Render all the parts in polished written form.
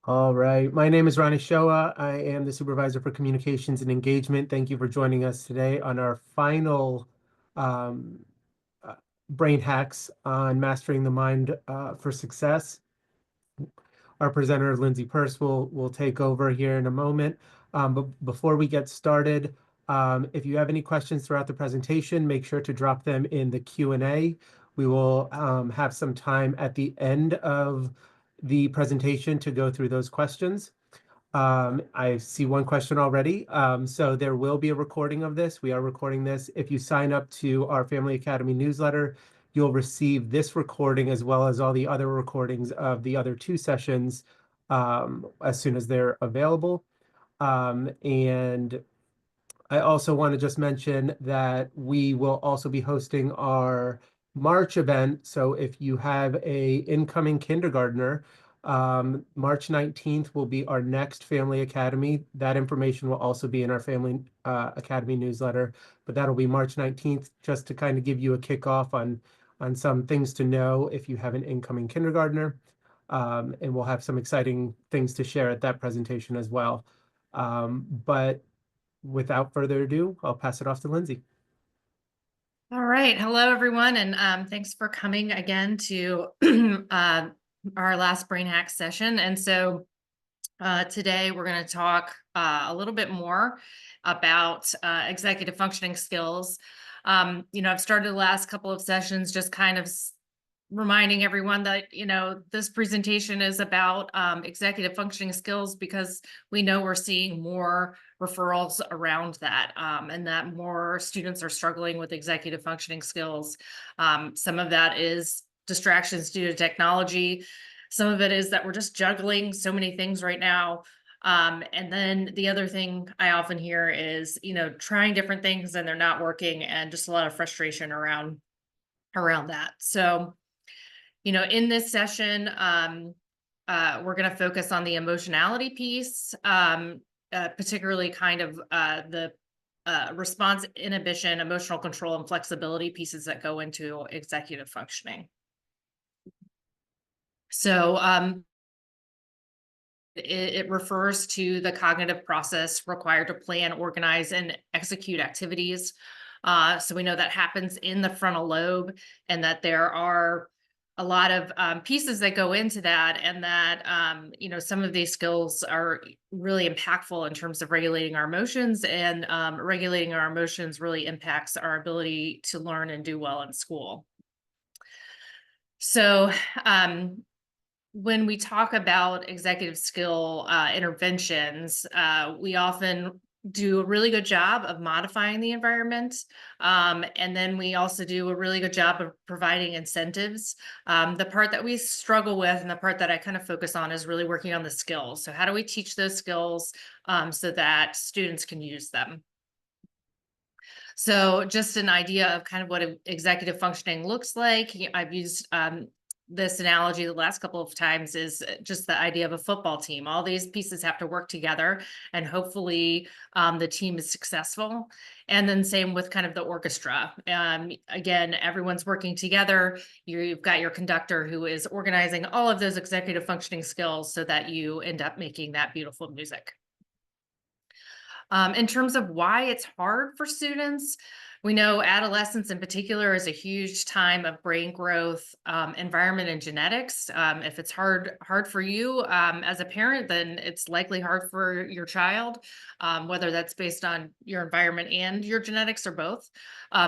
All right. My name is Ronnie Shoa. I am the Supervisor for Communications and Engagement. Thank you for joining us today on our final um, uh, Brain Hacks on Mastering the Mind for Success. Our presenter, Lindsay Purse, will take over here in a moment. But before we get started, if you have any questions throughout the presentation, make sure to drop them in the Q&A. We will have some time at the end of the presentation to go through those questions. I see one question already. So there will be a recording of this. We are recording this. If you sign up to our Family Academy newsletter, you'll receive this recording as well as all the other recordings of the other two sessions as soon as they're available. And I also want to just mention that we will also be hosting our March event. So if you have a incoming kindergartner, March 19th will be our next Family Academy. That information will also be in our Family Academy newsletter, but that'll be March 19th, just to kind of give you a kickoff on some things to know if you have an incoming kindergartner. And we'll have some exciting things to share at that presentation as well. But without further ado, I'll pass it off to Lindsay. All right. Hello, everyone. And thanks for coming again to our last Brain Hack session. And so today we're going to talk a little bit more about executive functioning skills. I've started the last couple of sessions just kind of reminding everyone that, this presentation is about executive functioning skills because we know we're seeing more referrals around that and that more students are struggling with executive functioning skills. Some of that is distractions due to technology. Some of it is that we're just juggling so many things right now. And then the other thing I often hear is, trying different things and they're not working, and just a lot of frustration around that. So, in this session, we're going to focus on the emotionality piece, particularly kind of the response inhibition, emotional control, and flexibility pieces that go into executive functioning. So it refers to the cognitive process required to plan, organize, and execute activities. So we know that happens in the frontal lobe, and that there are a lot of pieces that go into that, and that some of these skills are really impactful in terms of regulating our emotions, and regulating our emotions really impacts our ability to learn and do well in school. So when we talk about executive skill interventions, we often do a really good job of modifying the environment. And then we also do a really good job of providing incentives. The part that we struggle with, and the part that I kind of focus on, is really working on the skills. So how do we teach those skills so that students can use them? So just an idea of kind of what executive functioning looks like. I've used this analogy the last couple of times, is just the idea of a football team. All these pieces have to work together, and hopefully the team is successful. And then same with kind of the orchestra. Again, everyone's working together. You've got your conductor who is organizing all of those executive functioning skills so that you end up making that beautiful music. In terms of why it's hard for students, we know adolescence in particular is a huge time of brain growth, environment, and genetics. If it's hard for you as a parent, then it's likely hard for your child, whether that's based on your environment and your genetics, or both.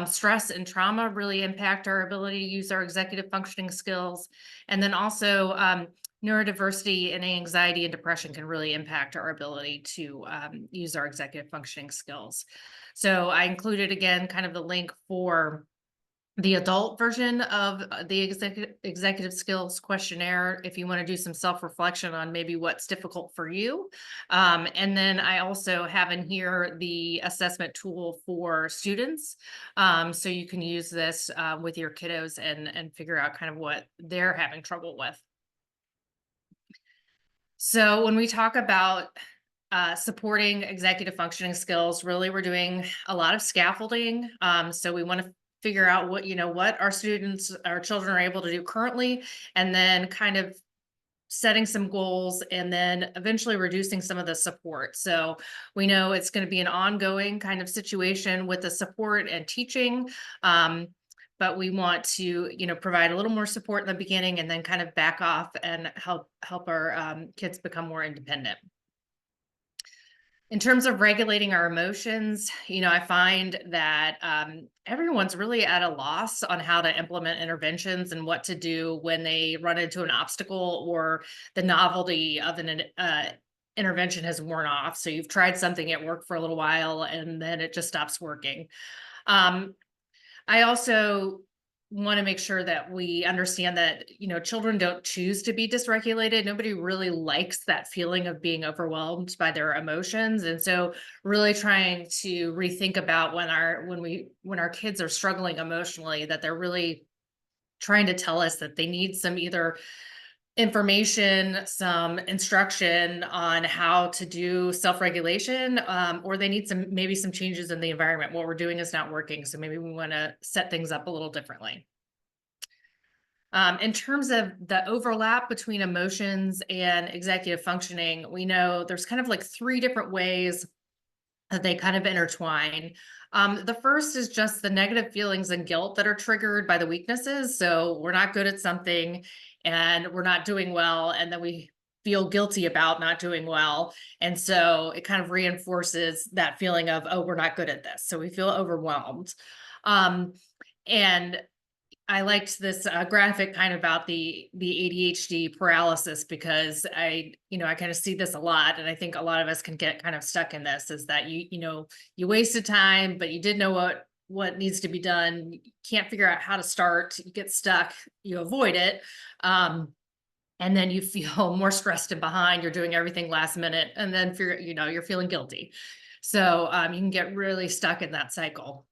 Stress and trauma really impact our ability to use our executive functioning skills. And then also neurodiversity and anxiety and depression can really impact our ability to use our executive functioning skills. So I included, again, kind of the link for the adult version of the executive skills questionnaire if you want to do some self-reflection on maybe what's difficult for you. And then I also have in here the assessment tool for students. So you can use this with your kiddos and figure out kind of what they're having trouble with. So when we talk about supporting executive functioning skills, really we're doing a lot of scaffolding. So we want to figure out what our children are able to do currently, and then kind of setting some goals and then eventually reducing some of the support. So we know it's going to be an ongoing kind of situation with the support and teaching. But we want to, provide a little more support in the beginning and then kind of back off and help our kids become more independent. In terms of regulating our emotions, I find that everyone's really at a loss on how to implement interventions and what to do when they run into an obstacle or the novelty of an intervention has worn off. So you've tried something, it worked for a little while, and then it just stops working. I also want to make sure that we understand that, children don't choose to be dysregulated. Nobody really likes that feeling of being overwhelmed by their emotions. And so really trying to rethink about when our kids are struggling emotionally, that they're really trying to tell us that they need some either information, some instruction on how to do self-regulation, or they need maybe some changes in the environment. What we're doing is not working, so maybe we want to set things up a little differently. In terms of the overlap between emotions and executive functioning, we know there's kind of like 3 different ways that they kind of intertwine. The first is just the negative feelings and guilt that are triggered by the weaknesses. So we're not good at something and we're not doing well, and then we feel guilty about not doing well. And so it kind of reinforces that feeling of, oh, we're not good at this. So we feel overwhelmed. And I liked this graphic kind of about the ADHD paralysis, because I kind of see this a lot, and I think a lot of us can get kind of stuck in this, is that you wasted time, but you did know what needs to be done. You can't figure out how to start, you get stuck, you avoid it. And then you feel more stressed and behind, you're doing everything last minute, and then you're feeling guilty. So you can get really stuck in that cycle.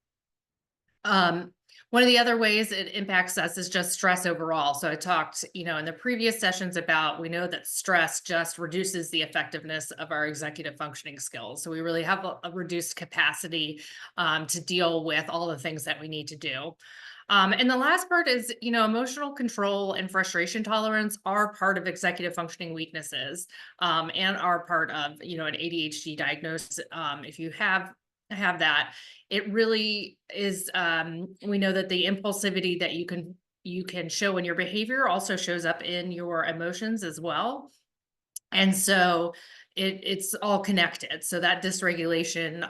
One of the other ways it impacts us is just stress overall. So I talked, in the previous sessions about, we know that stress just reduces the effectiveness of our executive functioning skills. So we really have a reduced capacity to deal with all the things that we need to do. And the last part is, emotional control and frustration tolerance are part of executive functioning weaknesses, and are part of, an ADHD diagnosis. If you have that, it really is, we know that the impulsivity that you can show in your behavior also shows up in your emotions as well. And so it's all connected. So that dysregulation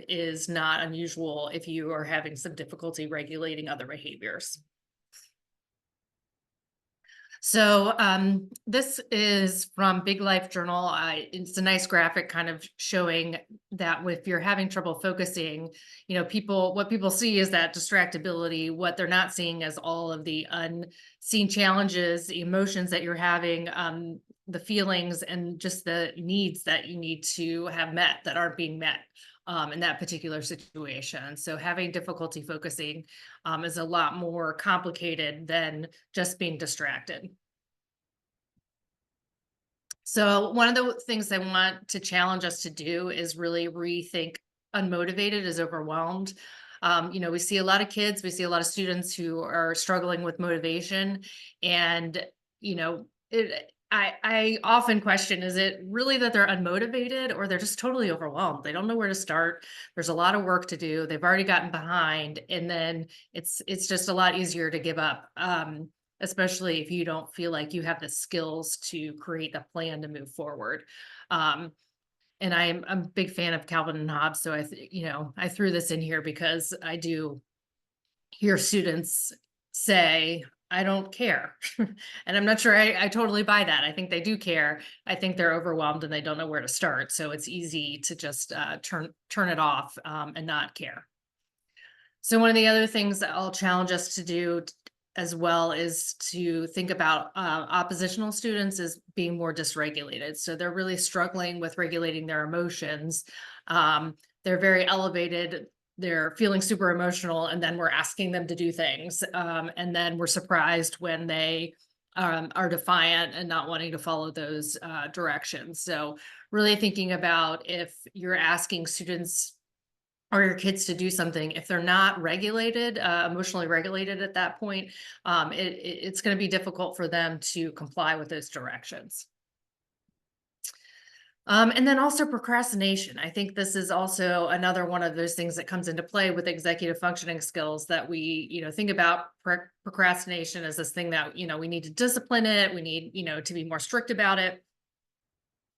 is not unusual if you are having some difficulty regulating other behaviors. So this is from Big Life Journal. It's a nice graphic kind of showing that if you're having trouble focusing, what people see is that distractibility. What they're not seeing is all of the unseen challenges, the emotions that you're having, the feelings, and just the needs that you need to have met that aren't being met in that particular situation. So having difficulty focusing is a lot more complicated than just being distracted. So one of the things I want to challenge us to do is really rethink unmotivated as overwhelmed. We see a lot of kids, we see a lot of students who are struggling with motivation, and I often question, is it really that they're unmotivated, or they're just totally overwhelmed? They don't know where to start. There's a lot of work to do. They've already gotten behind, and then it's just a lot easier to give up, especially if you don't feel like you have the skills to create a plan to move forward. And I'm a big fan of Calvin and Hobbes, so I threw this in here because I do hear students say, I don't care. And I'm not sure I totally buy that. I think they do care. I think they're overwhelmed and they don't know where to start. So it's easy to just turn it off and not care. So one of the other things that I'll challenge us to do as well is to think about oppositional students as being more dysregulated. So they're really struggling with regulating their emotions. They're very elevated. They're feeling super emotional, and then we're asking them to do things. And then we're surprised when they are defiant and not wanting to follow those directions. So really thinking about, if you're asking students or your kids to do something, if they're not regulated, emotionally regulated at that point, it's going to be difficult for them to comply with those directions. And then also procrastination. I think this is also another one of those things that comes into play with executive functioning skills, that we, think about procrastination as this thing that, we need to discipline it. We need, to be more strict about it.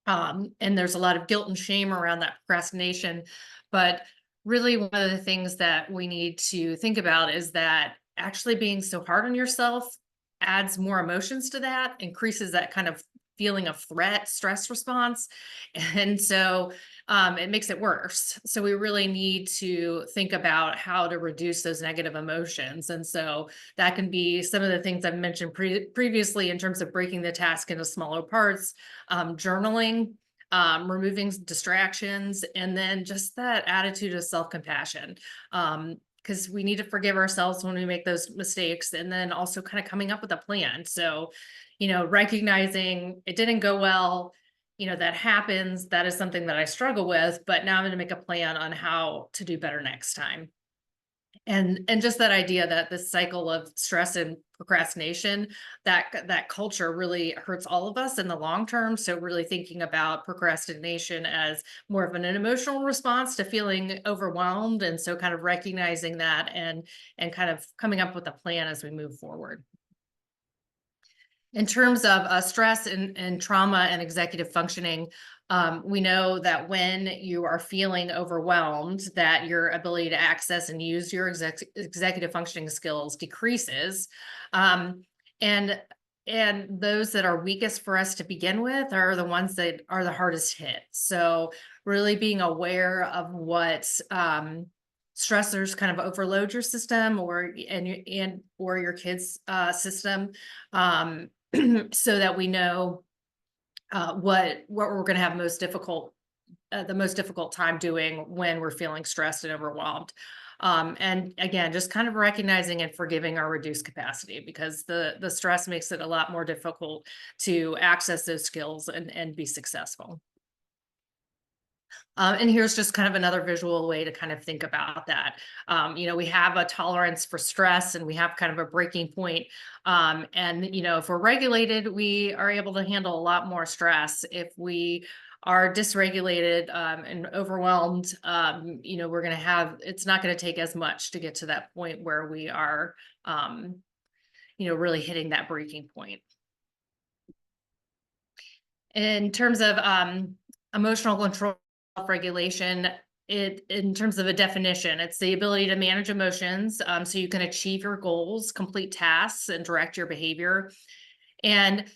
And there's a lot of guilt and shame around that procrastination. But really, one of the things that we need to think about is that actually being so hard on yourself adds more emotions to that, increases that kind of feeling of threat, stress response. And so it makes it worse. So we really need to think about how to reduce those negative emotions. And so that can be some of the things I've mentioned previously in terms of breaking the task into smaller parts, journaling, removing distractions, and then just that attitude of self-compassion. Because we need to forgive ourselves when we make those mistakes, and then also kind of coming up with a plan. So, recognizing it didn't go well, that happens. That is something that I struggle with, but now I'm going to make a plan on how to do better next time. And just that idea that this cycle of stress and procrastination, that culture really hurts all of us in the long term. So really thinking about procrastination as more of an emotional response to feeling overwhelmed, and so kind of recognizing that and kind of coming up with a plan as we move forward. In terms of stress and trauma and executive functioning, we know that when you are feeling overwhelmed, that your ability to access and use your executive functioning skills decreases. Um, and and those that are weakest for us to begin with are the ones that are the hardest hit. So really being aware of what stressors kind of overload your system, or your kids' system. So that we know what we're going to have the most difficult time doing when we're feeling stressed and overwhelmed. And again, just kind of recognizing and forgiving our reduced capacity, because the stress makes it a lot more difficult to access those skills and be successful. And here's just kind of another visual way to kind of think about that. We have a tolerance for stress, and we have kind of a breaking point. And, if we're regulated, we are able to handle a lot more stress. If we are dysregulated and overwhelmed, we're going to it's not going to take as much to get to that point where we are, really hitting that breaking point. In terms of emotional control, self-regulation, in terms of a definition, it's the ability to manage emotions, so you can achieve your goals, complete tasks, and direct your behavior. And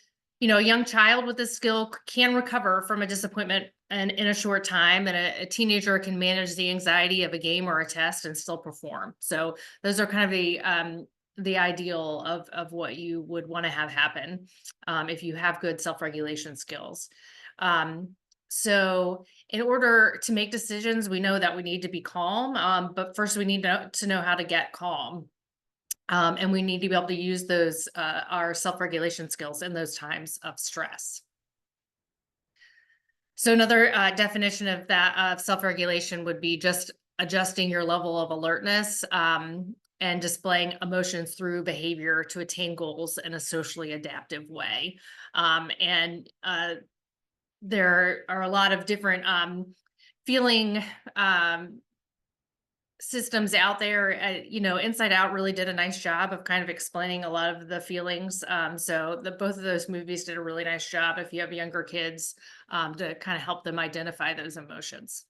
a young child with this skill can recover from a disappointment and in a short time, and a teenager can manage the anxiety of a game or a test and still perform. So those are kind of the ideal of what you would want to have happen if you have good self-regulation skills. So in order to make decisions, we know that we need to be calm, but first we need to know how to get calm. And we need to be able to use those our self-regulation skills in those times of stress. So another definition of that of self-regulation would be just adjusting your level of alertness, and displaying emotions through behavior to attain goals in a socially adaptive way. And there are a lot of different feeling systems out there. Inside Out really did a nice job of kind of explaining a lot of the feelings. So both of those movies did a really nice job if you have younger kids, to kind of help them identify those emotions.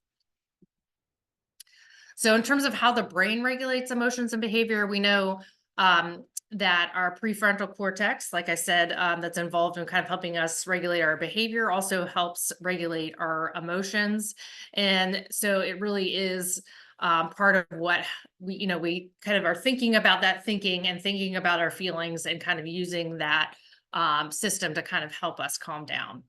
So in terms of how the brain regulates emotions and behavior, we know that our prefrontal cortex, like I said, that's involved in kind of helping us regulate our behavior, also helps regulate our emotions. And so it really is part of what we kind of are thinking about, that thinking and thinking about our feelings, and kind of using that system to kind of help us calm down.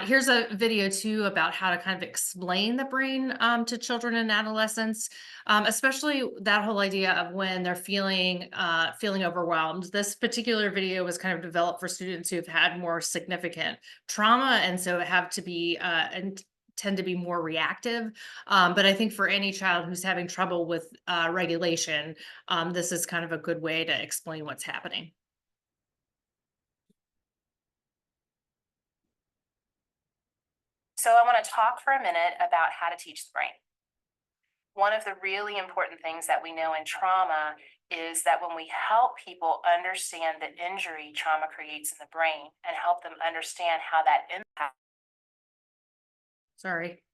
Here's a video too about how to kind of explain the brain to children and adolescents, especially that whole idea of when they're feeling overwhelmed. This particular video was kind of developed for students who've had more significant trauma, and so have to be and tend to be more reactive. But I think for any child who's having trouble with regulation, this is kind of a good way to explain what's happening. So I want to talk for a minute about how to teach the brain. One of the really important things that we know in trauma is that when we help people understand the injury trauma creates in the brain and help them understand how that Sorry.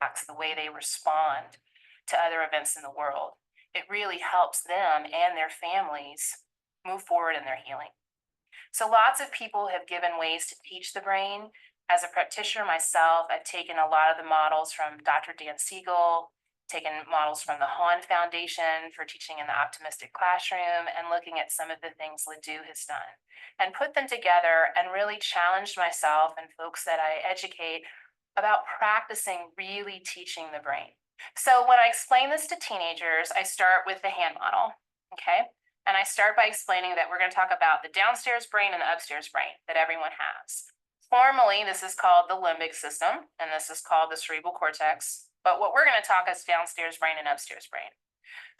impacts the way they respond to other events in the world, it really helps them and their families move forward in their healing. So lots of people have given ways to teach the brain. As a practitioner myself, I've taken a lot of the models from Dr. Dan Siegel, taken models from the Hahn Foundation for teaching in the optimistic classroom, and looking at some of the things Ledoux has done, and put them together and really challenged myself and folks that I educate about practicing really teaching the brain. So when I explain this to teenagers, I start with the hand model, okay? And I start by explaining that we're going to talk about the downstairs brain and the upstairs brain that everyone has. Formally, this is called the limbic system, and this is called the cerebral cortex. But what we're going to talk is downstairs brain and upstairs brain.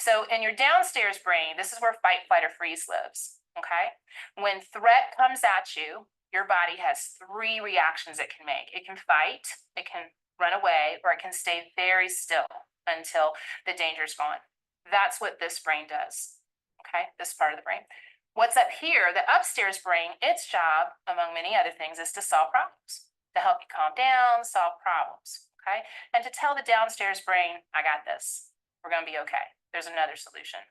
So in your downstairs brain, this is where fight, flight, or freeze lives, okay? When threat comes at you, your body has 3 reactions it can make. It can fight, it can run away, or it can stay very still until the danger's gone. That's what this brain does. Okay, this part of the brain. What's up here, the upstairs brain, its job, among many other things, is to solve problems, to help you calm down, solve problems, okay? And to tell the downstairs brain, I got this. We're going to be okay. There's another solution.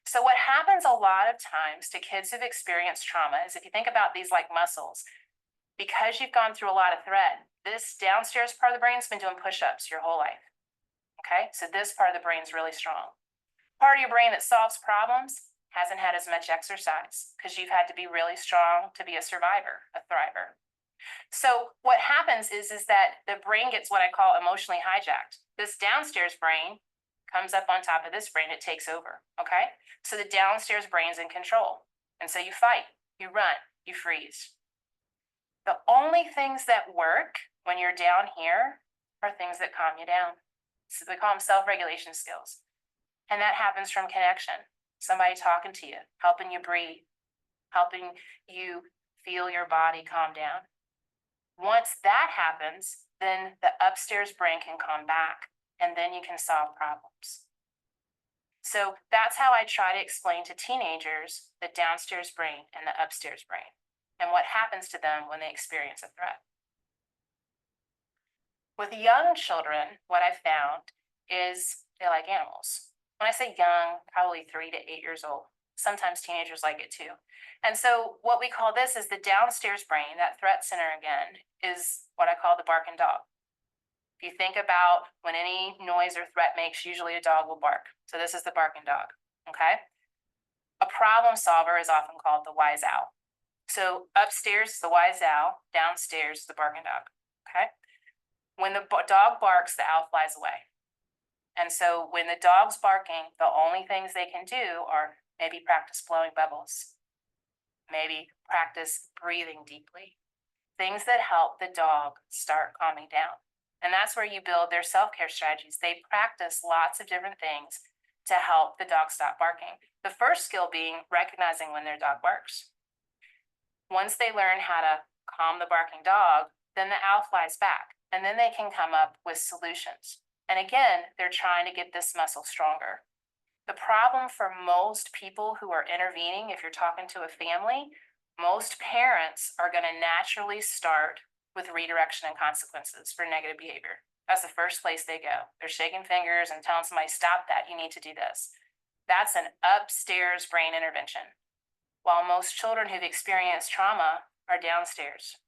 So what happens a lot of times to kids who've experienced trauma is if you think about these like muscles, because you've gone through a lot of threat, this downstairs part of the brain's been doing push-ups your whole life, okay? So this part of the brain's really strong. Part of your brain that solves problems hasn't had as much exercise because you've had to be really strong to be a survivor, a thriver. So what happens is that the brain gets what I call emotionally hijacked. This downstairs brain comes up on top of this brain, it takes over, okay? So the downstairs brain's in control. And so you fight, you run, you freeze. The only things that work when you're down here are things that calm you down. So we call them self-regulation skills. And that happens from connection. Somebody talking to you, helping you breathe, helping you feel your body calm down. Once that happens, then the upstairs brain can come back, and then you can solve problems. So that's how I try to explain to teenagers the downstairs brain and the upstairs brain, and what happens to them when they experience a threat. With young children, what I've found is they like animals. When I say young, probably 3 to 8 years old. Sometimes teenagers like it too. And so what we call this is the downstairs brain, that threat center again, is what I call the barking dog. If you think about when any noise or threat makes, usually a dog will bark. So this is the barking dog, okay? A problem solver is often called the wise owl. So upstairs is the wise owl, downstairs is the barking dog, okay? When the dog barks, the owl flies away. And so when the dog's barking, the only things they can do are maybe practice blowing bubbles, maybe practice breathing deeply, things that help the dog start calming down. And that's where you build their self-care strategies. They practice lots of different things to help the dog stop barking. The first skill being recognizing when their dog barks. Once they learn how to calm the barking dog, then the owl flies back, and then they can come up with solutions. And again, they're trying to get this muscle stronger. The problem for most people who are intervening, if you're talking to a family, most parents are going to naturally start with redirection and consequences for negative behavior. That's the first place they go. They're shaking fingers and telling somebody, stop that, you need to do this. That's an upstairs brain intervention, while most children who've experienced trauma are downstairs.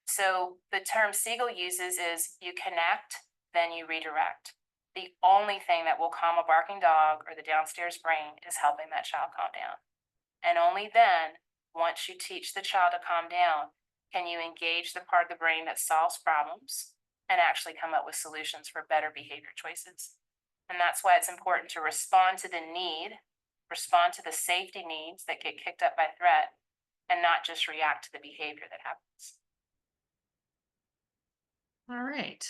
So the term Siegel uses is you connect, then you redirect. The only thing that will calm a barking dog or the downstairs brain is helping that child calm down. And only then, once you teach the child to calm down, can you engage the part of the brain that solves problems and actually come up with solutions for better behavior choices. And that's why it's important to respond to the need, respond to the safety needs that get kicked up by threat, and not just react to the behavior that happens. All right.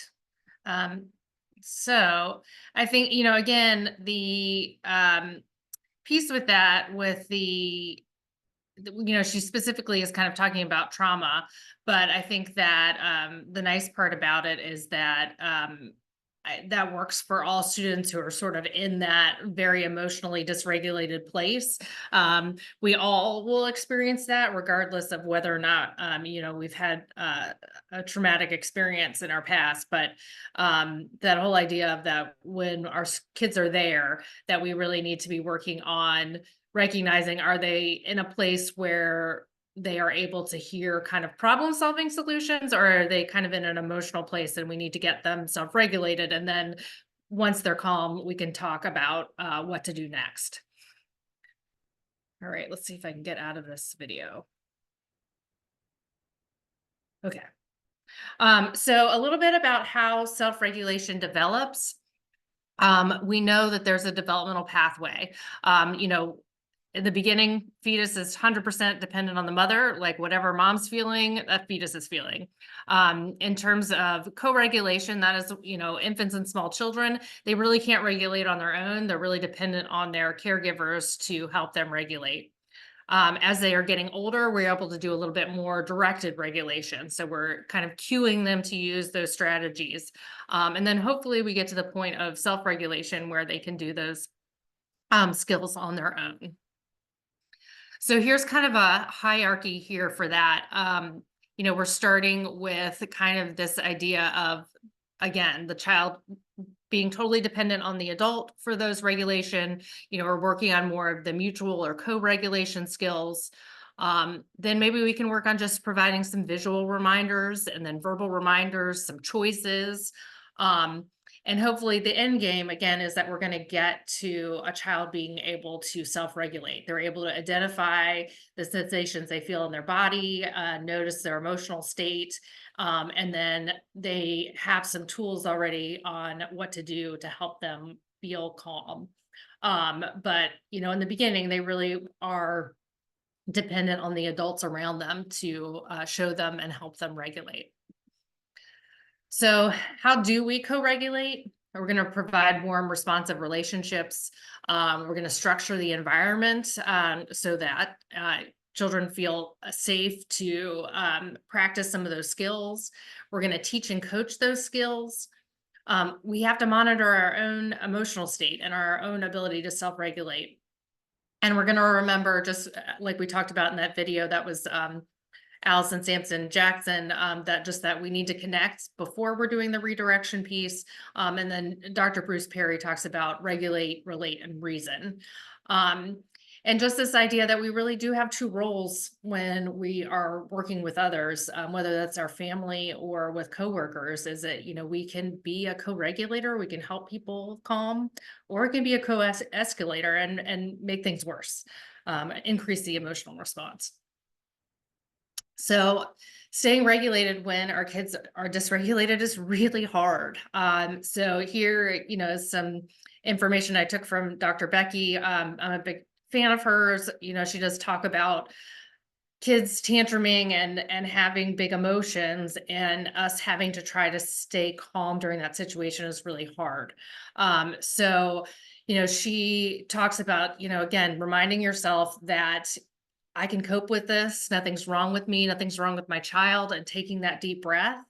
So I think, again, the piece with that, with she specifically is kind of talking about trauma, but I think that the nice part about it is that that works for all students who are sort of in that very emotionally dysregulated place. We all will experience that regardless of whether or not, we've had a traumatic experience in our past. But that whole idea of that when our kids are there, that we really need to be working on recognizing, are they in a place where they are able to hear kind of problem solving solutions, or are they kind of in an emotional place and we need to get them self-regulated, and then once they're calm we can talk about what to do next. All right, let's see if I can get out of this video. Okay. So a little bit about how self-regulation develops. We know that there's a developmental pathway. In the beginning, fetus is 100% dependent on the mother, like whatever mom's feeling, that fetus is feeling. In terms of co-regulation, that is, infants and small children, they really can't regulate on their own. They're really dependent on their caregivers to help them regulate. As they are getting older, we're able to do a little bit more directed regulation. So we're kind of cueing them to use those strategies. And then hopefully we get to the point of self-regulation where they can do those skills on their own. So here's kind of a hierarchy here for that. We're starting with kind of this idea of, again, the child being totally dependent on the adult for those regulation. We're working on more of the mutual or co-regulation skills. Then maybe we can work on just providing some visual reminders and then verbal reminders, some choices. And hopefully the end game, again, is that we're going to get to a child being able to self-regulate. They're able to identify the sensations they feel in their body, notice their emotional state, and then they have some tools already on what to do to help them feel calm. But, in the beginning, they really are dependent on the adults around them to show them and help them regulate. So how do we co-regulate? We're going to provide warm, responsive relationships. We're going to structure the environment so that children feel safe to practice some of those skills. We're going to teach and coach those skills. We have to monitor our own emotional state and our own ability to self-regulate. And we're going to remember, just like we talked about in that video, that was Allison Sampson Jackson, that we need to connect before we're doing the redirection piece. And then Dr. Bruce Perry talks about regulate, relate, and reason. And just this idea that we really do have two roles when we are working with others, whether that's our family or with coworkers, is that, we can be a co-regulator, we can help people calm, or it can be a co-escalator and make things worse, increase the emotional response. So staying regulated when our kids are dysregulated is really hard. So here, is some information I took from Dr. Becky. I'm a big fan of hers. She does talk about kids tantruming and having big emotions, and us having to try to stay calm during that situation is really hard. So, she talks about, again, reminding yourself that I can cope with this. Nothing's wrong with me. Nothing's wrong with my child, and taking that deep breath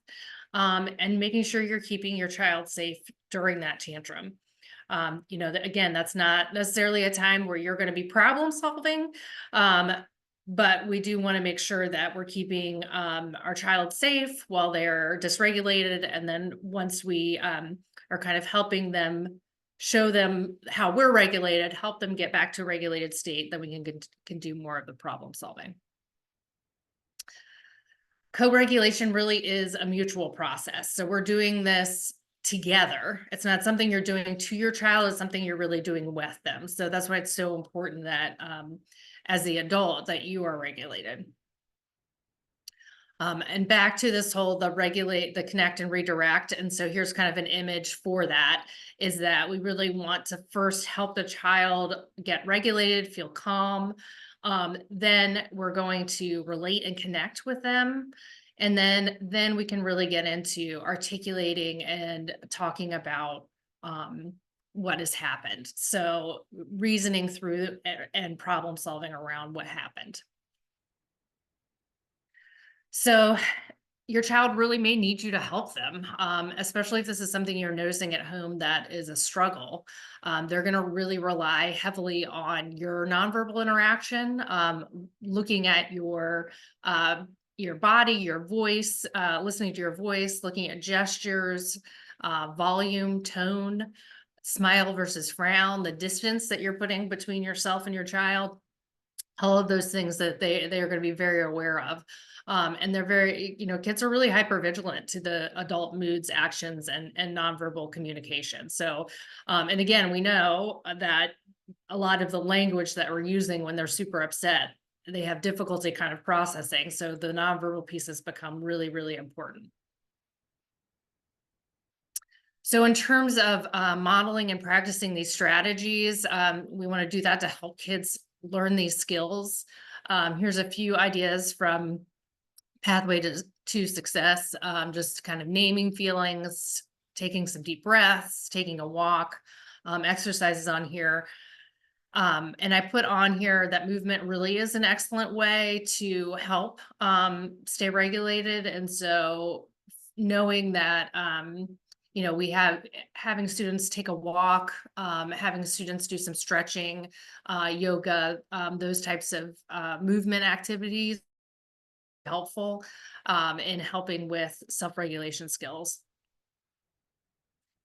and making sure you're keeping your child safe during that tantrum. Again, that's not necessarily a time where you're going to be problem solving, but we do want to make sure that we're keeping our child safe while they're dysregulated. And then once we are kind of helping them, show them how we're regulated, help them get back to a regulated state, then we can do more of the problem solving. Co-regulation really is a mutual process. So we're doing this together. It's not something you're doing to your child, it's something you're really doing with them. So that's why it's so important that as the adult that you are regulated. And back to this whole, the regulate, the connect and redirect. And so here's kind of an image for that, is that we really want to first help the child get regulated, feel calm. Then we're going to relate and connect with them. And then we can really get into articulating and talking about what has happened. So reasoning through and problem solving around what happened. So your child really may need you to help them, especially if this is something you're noticing at home that is a struggle. They're going to really rely heavily on your nonverbal interaction, looking at your body, your voice, listening to your voice, looking at gestures, volume, tone, smile versus frown, the distance that you're putting between yourself and your child. All of those things that they are going to be very aware of. And they're very, kids are really hyper vigilant to the adult moods, actions, and nonverbal communication. So, and again, we know that a lot of the language that we're using when they're super upset, they have difficulty kind of processing. So the nonverbal pieces become really, really important. So in terms of modeling and practicing these strategies, we want to do that to help kids learn these skills. Here's a few ideas from Pathway to Success, just kind of naming feelings, taking some deep breaths, taking a walk, exercises on here. And I put on here that movement really is an excellent way to help stay regulated. And so knowing that, we having students take a walk, having students do some stretching, yoga, those types of movement activities helpful in helping with self-regulation skills.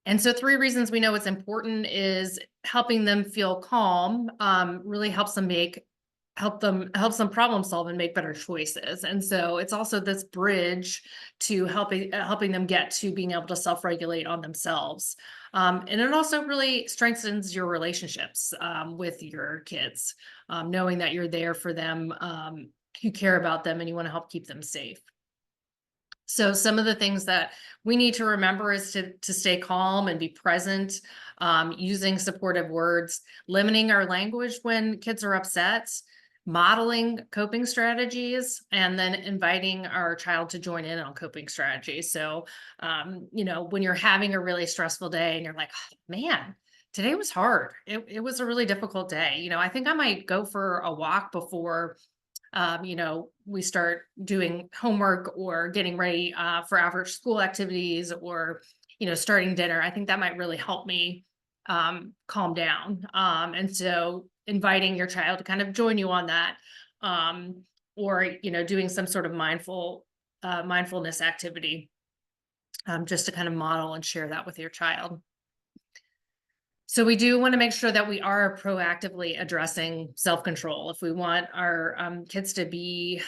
And so 3 reasons we know it's important is helping them feel calm, really helps them problem solve and make better choices. And so it's also this bridge to helping them get to being able to self-regulate on themselves. And it also really strengthens your relationships with your kids, knowing that you're there for them, you care about them, and you want to help keep them safe. So some of the things that we need to remember is to stay calm and be present, using supportive words, limiting our language when kids are upset, modeling coping strategies, and then inviting our child to join in on coping strategies. So, when you're having a really stressful day and you're like, oh, man, today was hard. It was a really difficult day. I think I might go for a walk before we start doing homework or getting ready for after school activities or, starting dinner. I think that might really help me calm down. And so inviting your child to kind of join you on that, or, doing some sort of mindfulness activity, just to kind of model and share that with your child. So we do want to make sure that we are proactively addressing self-control. If we want our kids to be,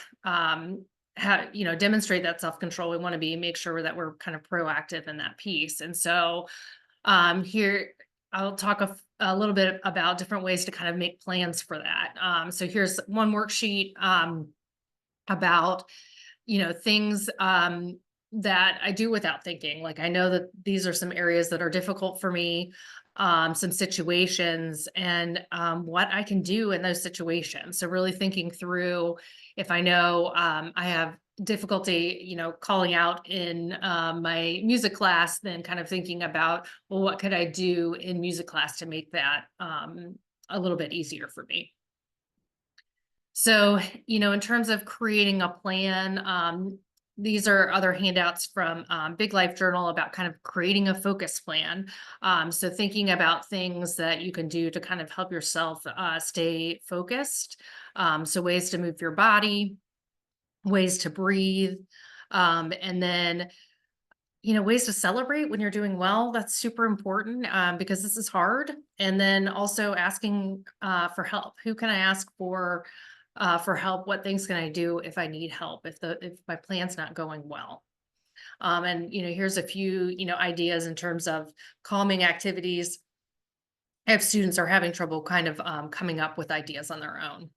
demonstrate that self-control, we want to make sure that we're kind of proactive in that piece. And so here, I'll talk a little bit about different ways to kind of make plans for that. So here's one worksheet about, things that I do without thinking. Like I know that these are some areas that are difficult for me, some situations, and what I can do in those situations. So really thinking through if I know I have difficulty, calling out in my music class, then kind of thinking about, well, what could I do in music class to make that a little bit easier for me? So, in terms of creating a plan, these are other handouts from Big Life Journal about kind of creating a focus plan. So thinking about things that you can do to kind of help yourself stay focused. So ways to move your body, ways to breathe, and then, ways to celebrate when you're doing well. That's super important because this is hard. And then also asking for help. Who can I ask for help? What things can I do if I need help, if my plan's not going well? And here's a few ideas in terms of calming activities if students are having trouble kind of coming up with ideas on their own.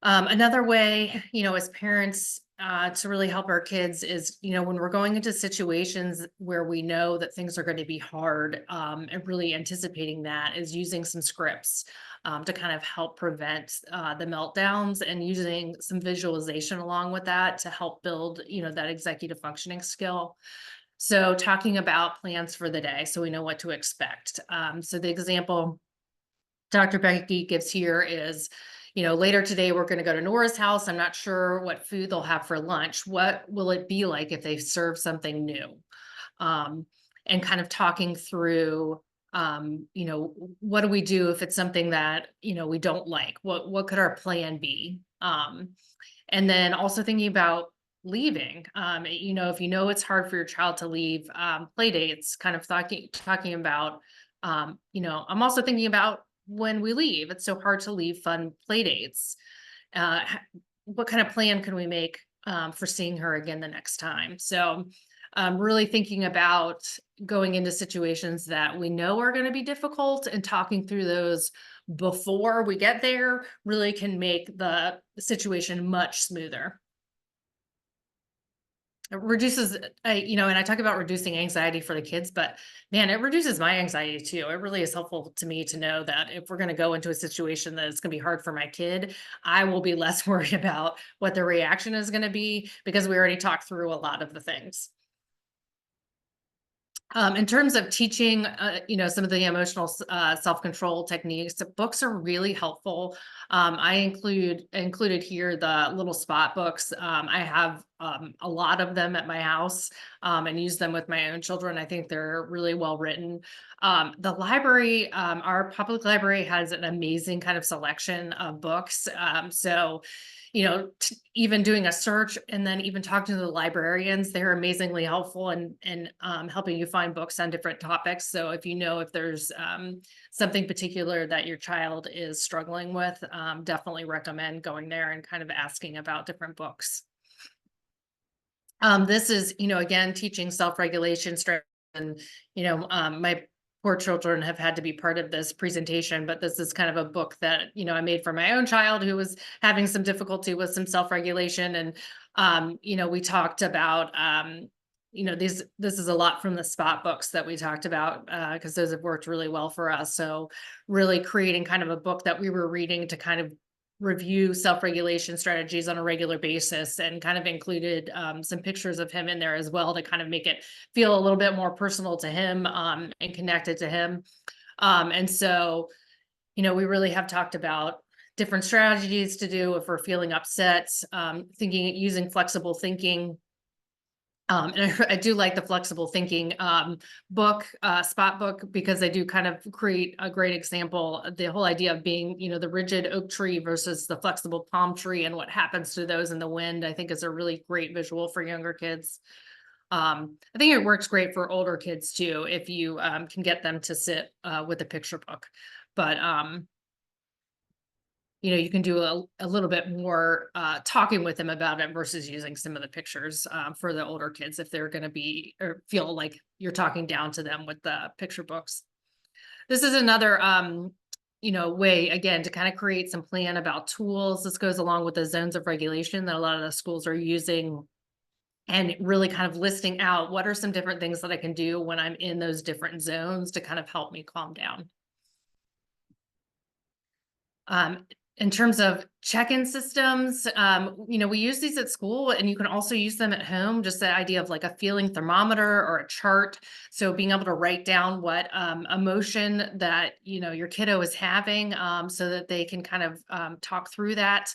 Another way, as parents, to really help our kids is, when we're going into situations where we know that things are going to be hard, and really anticipating that is using some scripts to kind of help prevent the meltdowns, and using some visualization along with that to help build, that executive functioning skill. So talking about plans for the day so we know what to expect. So the example Dr. Becky gives here is, later today we're going to go to Nora's house. I'm not sure what food they'll have for lunch. What will it be like if they serve something new? And kind of talking through, what do we do if it's something that, we don't like? What could our plan be? And then also thinking about leaving. If it's hard for your child to leave play dates, kind of talking about, I'm also thinking about when we leave. It's so hard to leave fun play dates. What kind of plan can we make for seeing her again the next time? So really thinking about going into situations that we know are going to be difficult, and talking through those before we get there really can make the situation much smoother. It reduces, and I talk about reducing anxiety for the kids, but man, it reduces my anxiety too. It really is helpful to me to know that if we're going to go into a situation that it's going to be hard for my kid, I will be less worried about what the reaction is going to be, because we already talked through a lot of the things. In terms of teaching, some of the emotional self-control techniques, the books are really helpful. I included here the little spot books. I have a lot of them at my house and use them with my own children. I think they're really well written. The library, our public library, has an amazing kind of selection of books. So even doing a search and then even talking to the librarians, they're amazingly helpful in helping you find books on different topics. So if there's something particular that your child is struggling with, definitely recommend going there and kind of asking about different books. This is, again, teaching self-regulation strategies. And, my poor children have had to be part of this presentation, but this is kind of a book that, I made for my own child who was having some difficulty with some self-regulation. And, we talked about, this is a lot from the spot books that we talked about, because those have worked really well for us. So really creating kind of a book that we were reading to kind of review self-regulation strategies on a regular basis, and kind of included some pictures of him in there as well to kind of make it feel a little bit more personal to him and connected to him. And so, we really have talked about different strategies to do if we're feeling upset, using flexible thinking. And I do like the flexible thinking book, spot book, because they do kind of create a great example. The whole idea of being, the rigid oak tree versus the flexible palm tree, and what happens to those in the wind, I think is a really great visual for younger kids. I think it works great for older kids too, if you can get them to sit with a picture book. But you can do a little bit more talking with them about it versus using some of the pictures for the older kids, if they're going to be or feel like you're talking down to them with the picture books. This is another way, again, to kind of create some plan about tools. This goes along with the zones of regulation that a lot of the schools are using, and really kind of listing out what are some different things that I can do when I'm in those different zones to kind of help me calm down. In terms of check-in systems, we use these at school, and you can also use them at home. Just the idea of like a feeling thermometer or a chart. So being able to write down what emotion that, your kiddo is having, so that they can kind of talk through that.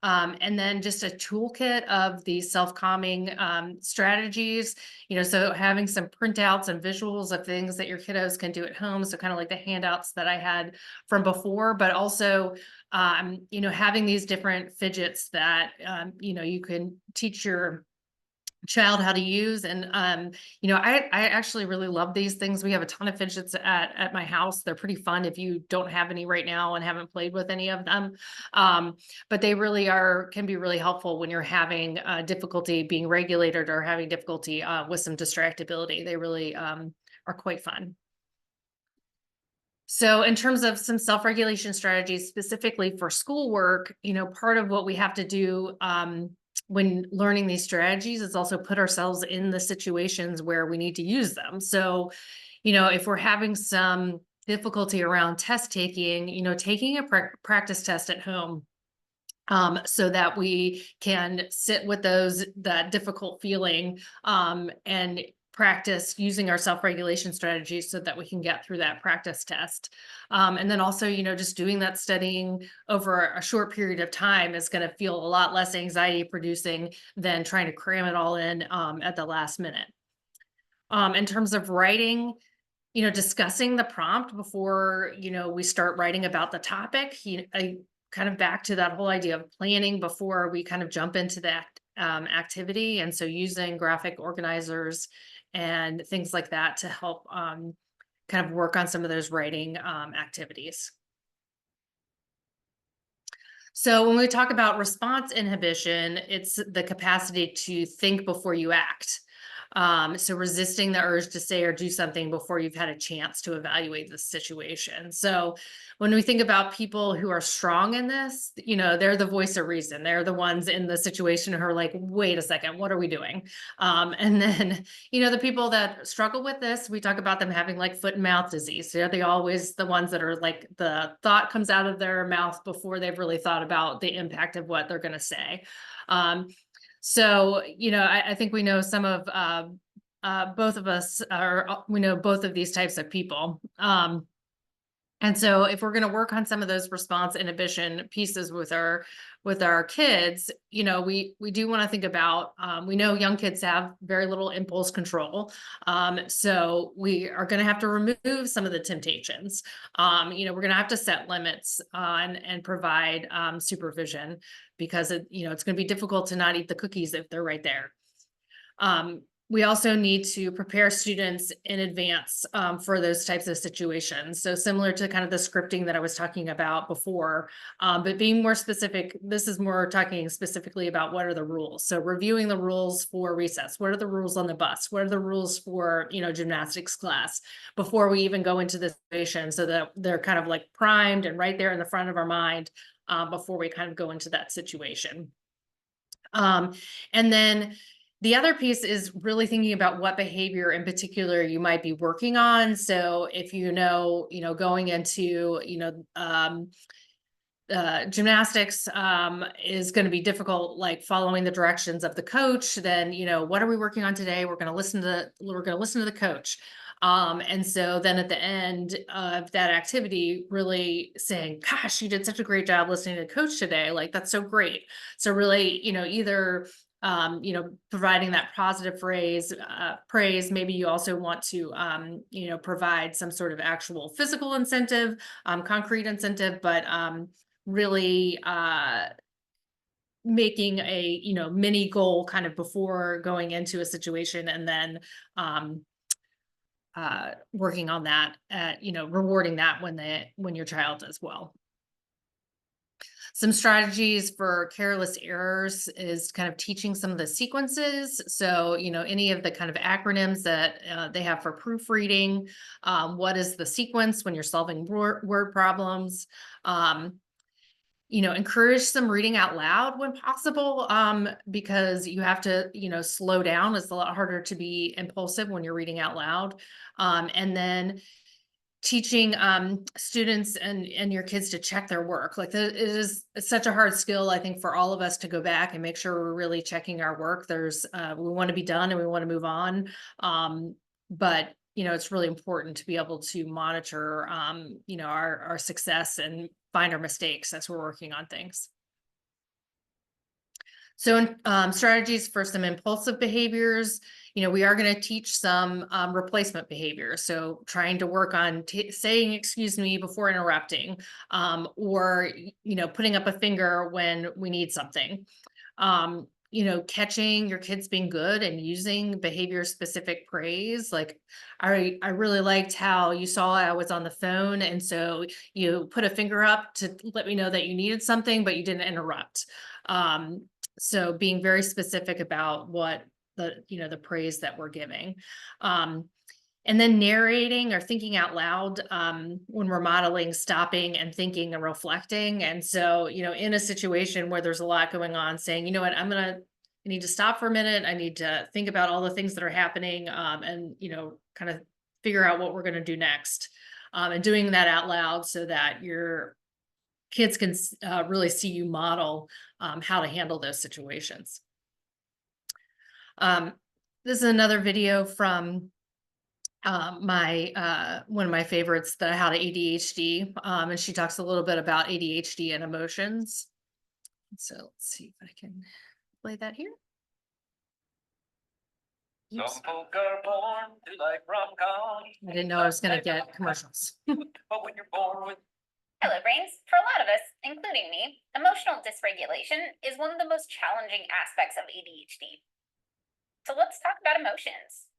And then just a toolkit of the self-calming strategies, so having some printouts and visuals of things that your kiddos can do at home. So kind of like the handouts that I had from before, but also, having these different fidgets that, you can teach your child how to use. And I actually really love these things. We have a ton of fidgets at my house. They're pretty fun if you don't have any right now and haven't played with any of them. But they really can be really helpful when you're having difficulty being regulated, or having difficulty with some distractibility. They really are quite fun. So in terms of some self-regulation strategies specifically for schoolwork, part of what we have to do when learning these strategies is also put ourselves in the situations where we need to use them. So, if we're having some difficulty around test taking, taking a practice test at home, so that we can sit with that difficult feeling, and practice using our self-regulation strategies so that we can get through that practice test. And then also, just doing that studying over a short period of time is going to feel a lot less anxiety producing than trying to cram it all in, at the last minute. In terms of writing, discussing the prompt before, we start writing about the topic, I kind of back to that whole idea of planning before we kind of jump into that activity. And so using graphic organizers and things like that to help kind of work on some of those writing activities. So when we talk about response inhibition, it's the capacity to think before you act. So resisting the urge to say or do something before you've had a chance to evaluate the situation. So when we think about people who are strong in this, they're the voice of reason. They're the ones in the situation who are like, wait a second, what are we doing? And then, the people that struggle with this, we talk about them having like foot and mouth disease. They're always the ones that are like, the thought comes out of their mouth before they've really thought about the impact of what they're going to say. So, I think we know some of both of us we know both of these types of people. And so if we're going to work on some of those response inhibition pieces with our kids, we do want to think about, we know young kids have very little impulse control. So we are going to have to remove some of the temptations. We're going to have to set limits and provide supervision, because it's going to be difficult to not eat the cookies if they're right there. We also need to prepare students in advance for those types of situations. So similar to kind of the scripting that I was talking about before, but being more specific, this is more talking specifically about what are the rules. So reviewing the rules for recess. What are the rules on the bus? What are the rules for, gymnastics class before we even go into the situation, so that they're kind of like primed and right there in the front of our mind before we kind of go into that situation. And then the other piece is really thinking about what behavior in particular you might be working on. So if going into, gymnastics is going to be difficult, like following the directions of the coach, then, what are we working on today? We're going to listen to the coach. And so then at the end of that activity, really saying, gosh, you did such a great job listening to the coach today. Like, that's so great. So really, either providing that positive praise. Maybe you also want to, provide some sort of actual physical incentive, concrete incentive, but really making a, mini goal kind of before going into a situation, and then working on that, rewarding that when your child does well. Some strategies for careless errors is kind of teaching some of the sequences. So, any of the kind of acronyms that they have for proofreading. What is the sequence when you're solving word problems? Encourage some reading out loud when possible, because you have to, slow down. It's a lot harder to be impulsive when you're reading out loud. And then teaching students and your kids to check their work. Like, it's such a hard skill, I think, for all of us to go back and make sure we're really checking our work. We want to be done and we want to move on. But it's really important to be able to monitor, our success and find our mistakes as we're working on things. So strategies for some impulsive behaviors, we are going to teach some replacement behavior. So trying to work on saying, excuse me, before interrupting, or, putting up a finger when we need something. Catching your kids being good and using behavior specific praise. Like, I really liked how you saw I was on the phone, and so you put a finger up to let me know that you needed something, but you didn't interrupt. So being very specific about what the praise that we're giving. And then narrating or thinking out loud when we're modeling, stopping and thinking and reflecting. And so, in a situation where there's a lot going on, saying, I'm going to I need to stop for a minute. I need to think about all the things that are happening, and, kind of figure out what we're going to do next. And doing that out loud so that your kids can really see you model how to handle those situations. This is another video from one of my favorites, the How to ADHD, and she talks a little bit about ADHD and emotions. So let's see if I can play that here. Oops. Some folk are born to like rom-com. I didn't know I was going to get commercials. But when you're born with Hello, brains. For a lot of us, including me, emotional dysregulation is one of the most challenging aspects of ADHD. So let's talk about emotions.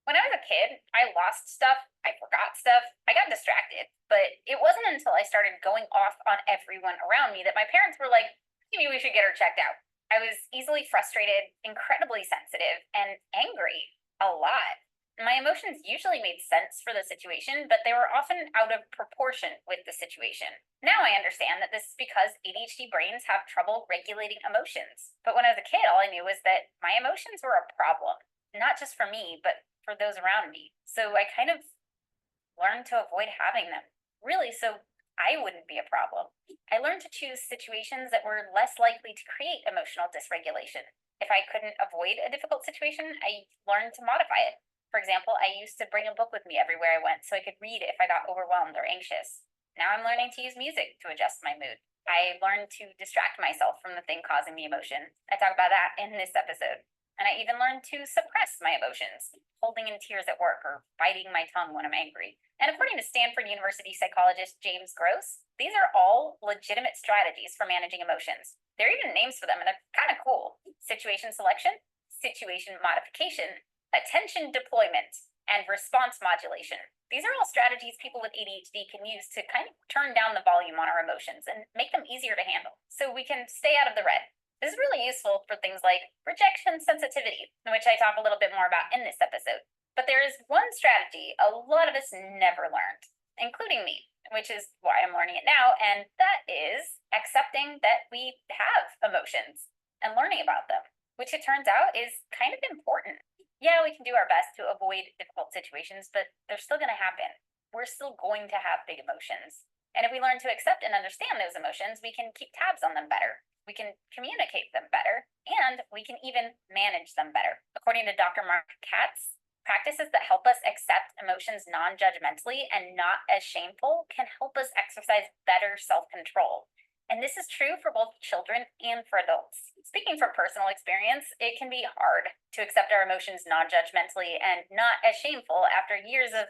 When I was a kid, I lost stuff, I forgot stuff, I got distracted. But it wasn't until I started going off on everyone around me that my parents were like, maybe we should get her checked out. I was easily frustrated, incredibly sensitive, and angry a lot. My emotions usually made sense for the situation, but they were often out of proportion with the situation. Now I understand that this is because ADHD brains have trouble regulating emotions. But when I was a kid, all I knew was that my emotions were a problem, not just for me, but for those around me. So I kind of learned to avoid having them, really, so I wouldn't be a problem. I learned to choose situations that were less likely to create emotional dysregulation. If I couldn't avoid a difficult situation, I learned to modify it. For example, I used to bring a book with me everywhere I went so I could read if I got overwhelmed or anxious. Now I'm learning to use music to adjust my mood. I learned to distract myself from the thing causing the emotion. I talk about that in this episode. And I even learned to suppress my emotions, holding in tears at work or biting my tongue when I'm angry. And according to Stanford University psychologist James Gross, these are all legitimate strategies for managing emotions. There are even names for them, and they're kind of cool. Situation selection, situation modification, attention deployment, and response modulation. These are all strategies people with ADHD can use to kind of turn down the volume on our emotions and make them easier to handle so we can stay out of the red. This is really useful for things like rejection sensitivity, which I talk a little bit more about in this episode. But there is one strategy a lot of us never learned, including me, which is why I'm learning it now, and that is accepting that we have emotions and learning about them, which it turns out is kind of important. Yeah, we can do our best to avoid difficult situations, but they're still going to happen. We're still going to have big emotions. And if we learn to accept and understand those emotions, we can keep tabs on them better. We can communicate them better, and we can even manage them better. According to Dr. Mark Katz, practices that help us accept emotions non-judgmentally and not as shameful can help us exercise better self-control. And this is true for both children and for adults. Speaking from personal experience, it can be hard to accept our emotions non-judgmentally and not as shameful after years of,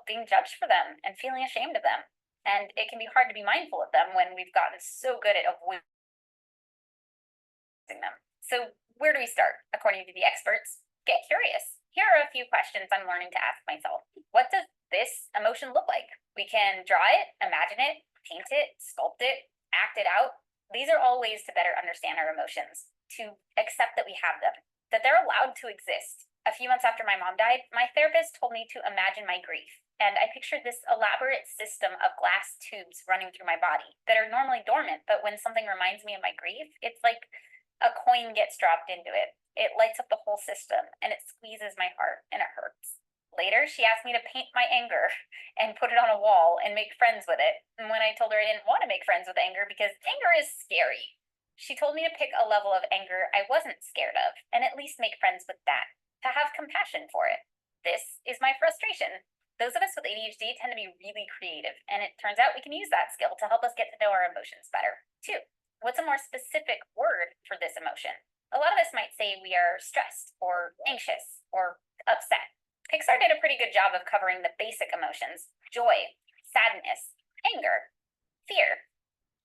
being judged for them and feeling ashamed of them. And it can be hard to be mindful of them when we've gotten so good at avoiding them. So where do we start? According to the experts, get curious. Here are a few questions I'm learning to ask myself. What does this emotion look like? We can draw it, imagine it, paint it, sculpt it, act it out. These are all ways to better understand our emotions, to accept that we have them, that they're allowed to exist. A few months after my mom died, my therapist told me to imagine my grief. And I pictured this elaborate system of glass tubes running through my body that are normally dormant, but when something reminds me of my grief, it's like a coin gets dropped into it. It lights up the whole system, and it squeezes my heart, and it hurts. Later, she asked me to paint my anger and put it on a wall and make friends with it. And when I told her I didn't want to make friends with anger because anger is scary, she told me to pick a level of anger I wasn't scared of and at least make friends with that, to have compassion for it. This is my frustration. Those of us with ADHD tend to be really creative, and it turns out we can use that skill to help us get to know our emotions better, too. What's a more specific word for this emotion? A lot of us might say we are stressed or anxious or upset. Pixar did a pretty good job of covering the basic emotions: joy, sadness, anger, fear,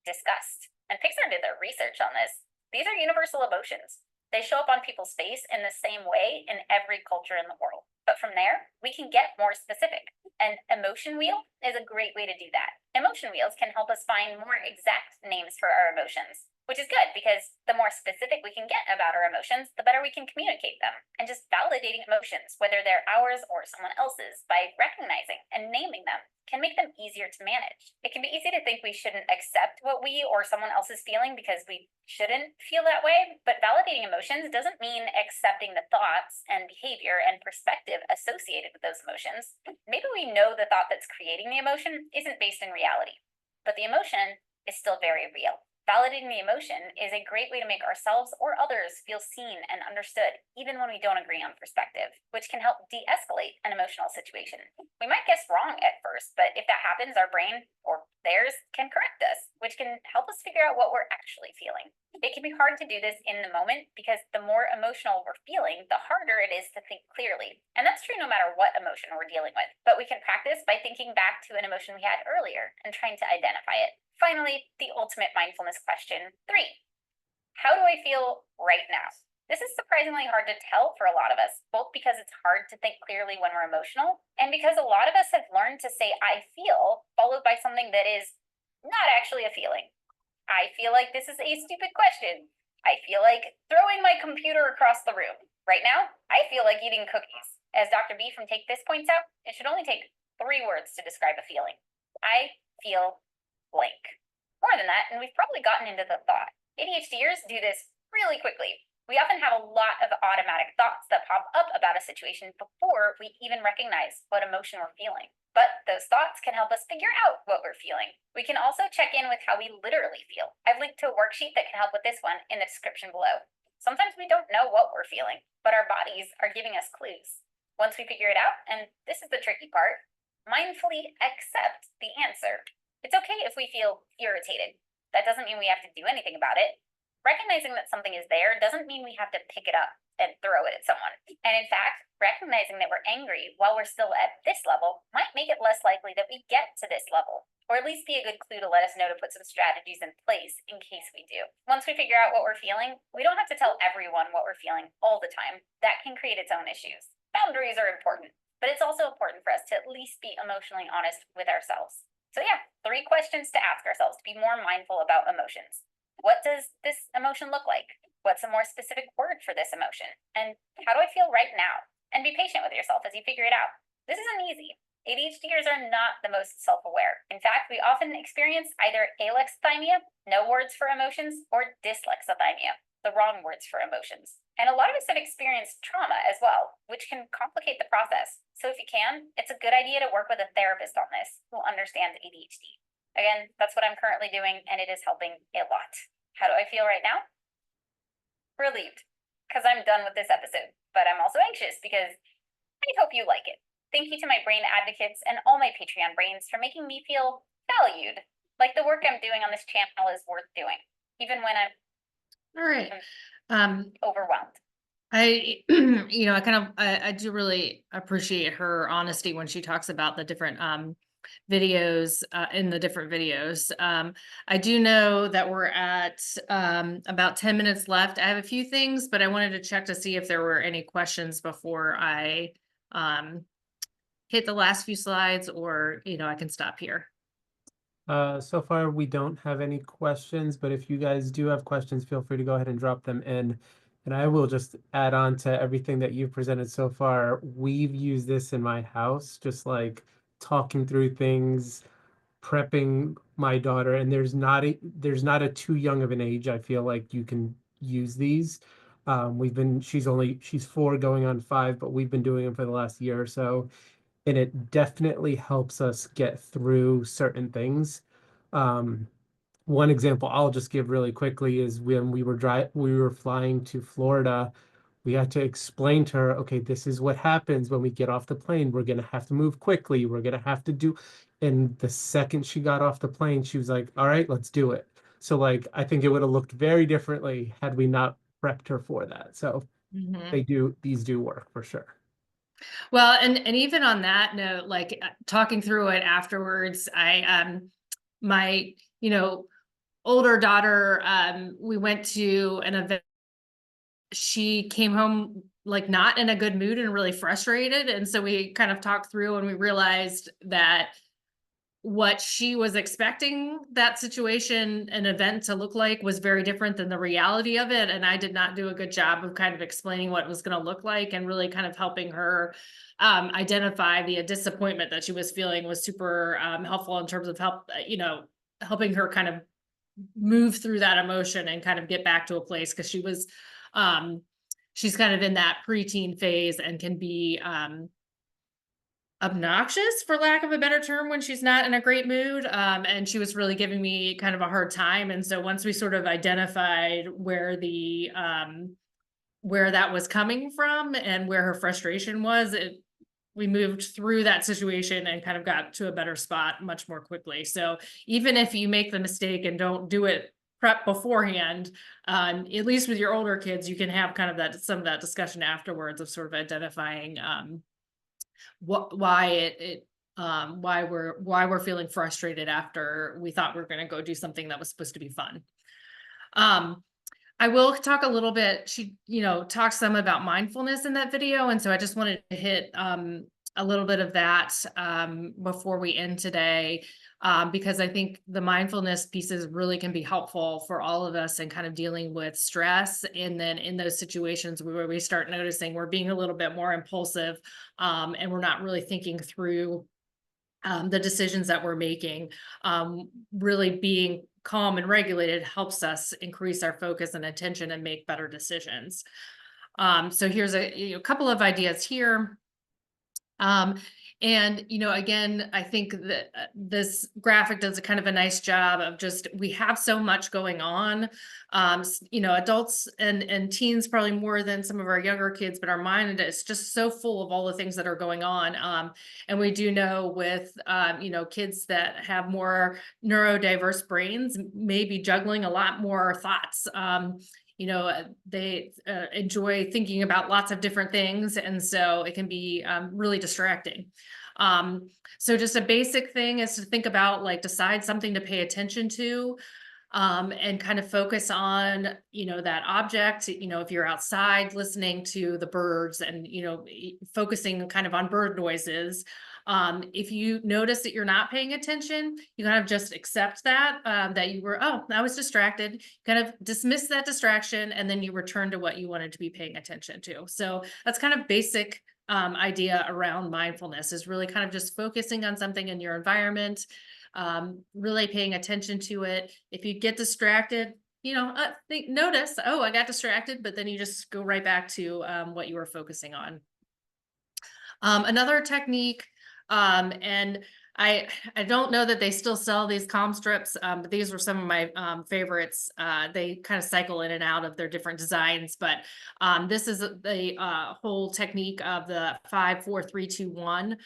disgust. And Pixar did their research on this. These are universal emotions. They show up on people's face in the same way in every culture in the world. But from there, we can get more specific. An emotion wheel is a great way to do that. Emotion wheels can help us find more exact names for our emotions. which is good because the more specific we can get about our emotions, the better we can communicate them. And just validating emotions, whether they're ours or someone else's, by recognizing and naming them, can make them easier to manage. It can be easy to think we shouldn't accept what we or someone else is feeling because we shouldn't feel that way, but validating emotions doesn't mean accepting the thoughts and behavior and perspective associated with those emotions. Maybe we know the thought that's creating the emotion isn't based in reality, but the emotion is still very real. Validating the emotion is a great way to make ourselves or others feel seen and understood, even when we don't agree on perspective, which can help de-escalate an emotional situation. We might guess wrong at first, but if that happens, our brain or theirs can correct us, which can help us figure out what we're actually feeling. It can be hard to do this in the moment because the more emotional we're feeling, the harder it is to think clearly. And that's true no matter what emotion we're dealing with. But we can practice by thinking back to an emotion we had earlier and trying to identify it. Finally, the ultimate mindfulness question 3. How do I feel right now? This is surprisingly hard to tell for a lot of us, both because it's hard to think clearly when we're emotional, and because a lot of us have learned to say I feel, followed by something that is not actually a feeling. I feel like this is a stupid question. I feel like throwing my computer across the room. Right now, I feel like eating cookies. As Dr. B from Take This points out, it should only take 3 words to describe a feeling. I feel blank. More than that, and we've probably gotten into the thought. ADHDers do this really quickly. We often have a lot of automatic thoughts that pop up about a situation before we even recognize what emotion we're feeling. But those thoughts can help us figure out what we're feeling. We can also check in with how we literally feel. I've linked to a worksheet that can help with this one in the description below. Sometimes we don't know what we're feeling, but our bodies are giving us clues. Once we figure it out, and this is the tricky part, mindfully accept the answer. It's okay if we feel irritated. That doesn't mean we have to do anything about it. Recognizing that something is there doesn't mean we have to pick it up and throw it at someone. And in fact, recognizing that we're angry while we're still at this level might make it less likely that we get to this level, or at least be a good clue to let us know to put some strategies in place in case we do. Once we figure out what we're feeling, we don't have to tell everyone what we're feeling all the time. That can create its own issues. Boundaries are important, but it's also important for us to at least be emotionally honest with ourselves. So yeah, 3 questions to ask ourselves to be more mindful about emotions. What does this emotion look like? What's a more specific word for this emotion? And how do I feel right now? And be patient with yourself as you figure it out. This isn't easy. ADHDers are not the most self-aware. In fact, we often experience either alexithymia, no words for emotions, or dyslexithymia, the wrong words for emotions. And a lot of us have experienced trauma as well, which can complicate the process. So if you can, it's a good idea to work with a therapist on this who understands ADHD. Again, that's what I'm currently doing, and it is helping a lot. How do I feel right now? Relieved, because I'm done with this episode, but I'm also anxious because I hope you like it. Thank you to my brain advocates and all my Patreon brains for making me feel valued, like the work I'm doing on this channel is worth doing, even when I'm All right. overwhelmed. I I do really appreciate her honesty when she talks about the different videos in the different videos. I do know that we're at about 10 minutes left. I have a few things, but I wanted to check to see if there were any questions before I hit the last few slides, or I can stop here. So far, we don't have any questions, but if you guys do have questions, feel free to go ahead and drop them in. And I will just add on to everything that you've presented so far. We've used this in my house, just like talking through things, prepping my daughter, and there's not a too young of an age. I feel like you can use these. She's 4 going on 5, but we've been doing them for the last year or so. And it definitely helps us get through certain things. One example I'll just give really quickly is when we were flying to Florida, we had to explain to her, okay, this is what happens when we get off the plane. We're gonna have to move quickly. We're gonna have to do, and the second she got off the plane, she was like, all right, let's do it. So like, I think it would have looked very differently had we not prepped her for that. So these do work for sure. Well, and even on that note, like talking through it afterwards, my older daughter, we went to an event. She came home like not in a good mood and really frustrated, and so we kind of talked through, and we realized that what she was expecting that situation and event to look like was very different than the reality of it. And I did not do a good job of kind of explaining what it was going to look like and really kind of helping her identify the disappointment that she was feeling was super helpful in terms of helping her kind of move through that emotion and kind of get back to a place, because she's kind of in that preteen phase and can be obnoxious, for lack of a better term, when she's not in a great mood. And she was really giving me kind of a hard time. And so once we sort of identified where that was coming from and where her frustration was, we moved through that situation and kind of got to a better spot much more quickly. So even if you make the mistake and don't do it prep beforehand, at least with your older kids, you can have kind of some of that discussion afterwards of sort of identifying why we're feeling frustrated after we thought we were going to go do something that was supposed to be fun. I will talk a little bit. She, talked some about mindfulness in that video. And so I just wanted to hit a little bit of that before we end today, because I think the mindfulness pieces really can be helpful for all of us in kind of dealing with stress. And then in those situations where we start noticing we're being a little bit more impulsive and we're not really thinking through the decisions that we're making, really being calm and regulated helps us increase our focus and attention and make better decisions. So here's a couple of ideas here. And, again, I think that this graphic does a kind of a nice job of we have so much going on, adults and teens probably more than some of our younger kids, but our mind is just so full of all the things that are going on. And we do know with, kids that have more neurodiverse brains may be juggling a lot more thoughts. They enjoy thinking about lots of different things. And so it can be really distracting. So just a basic thing is to think about, decide something to pay attention to, and kind of focus on, that object, if you're outside listening to the birds and, focusing kind of on bird noises. If you notice that you're not paying attention, you kind of just accept that, I was distracted, kind of dismiss that distraction, and then you return to what you wanted to be paying attention to. So that's kind of basic idea around mindfulness, is really kind of just focusing on something in your environment, really paying attention to it. If you get distracted, notice, oh, I got distracted, but then you just go right back to what you were focusing on. Another technique, and I don't know that they still sell these calm strips, but these were some of my favorites. They kind of cycle in and out of their different designs, but this is the whole technique of the 5, 4, 3, 2, 1.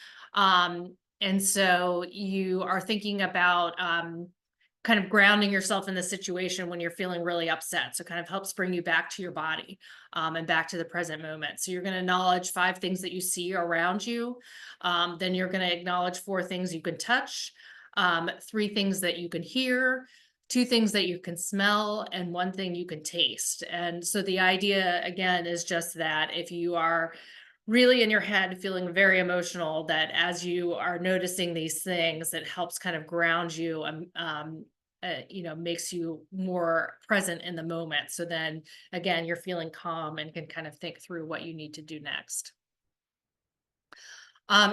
And so you are thinking about kind of grounding yourself in the situation when you're feeling really upset. So kind of helps bring you back to your body and back to the present moment. So you're going to acknowledge 5 things that you see around you. Then you're going to acknowledge 4 things you can touch, 3 things that you can hear, 2 things that you can smell, and 1 thing you can taste. And so the idea, again, is just that if you are really in your head feeling very emotional, that as you are noticing these things, it helps kind of ground you and makes you more present in the moment. So then again, you're feeling calm and can kind of think through what you need to do next.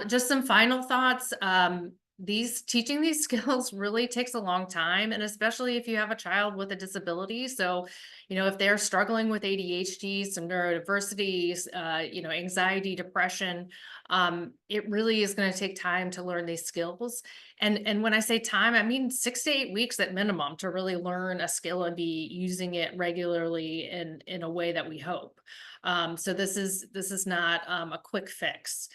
Just some final thoughts. Teaching these skills really takes a long time, and especially if you have a child with a disability. So, if they're struggling with ADHD, some neurodiversity, anxiety, depression, it really is going to take time to learn these skills. And when I say time, I mean 6 to 8 weeks at minimum to really learn a skill and be using it regularly in a way that we hope. So this is not a quick fix.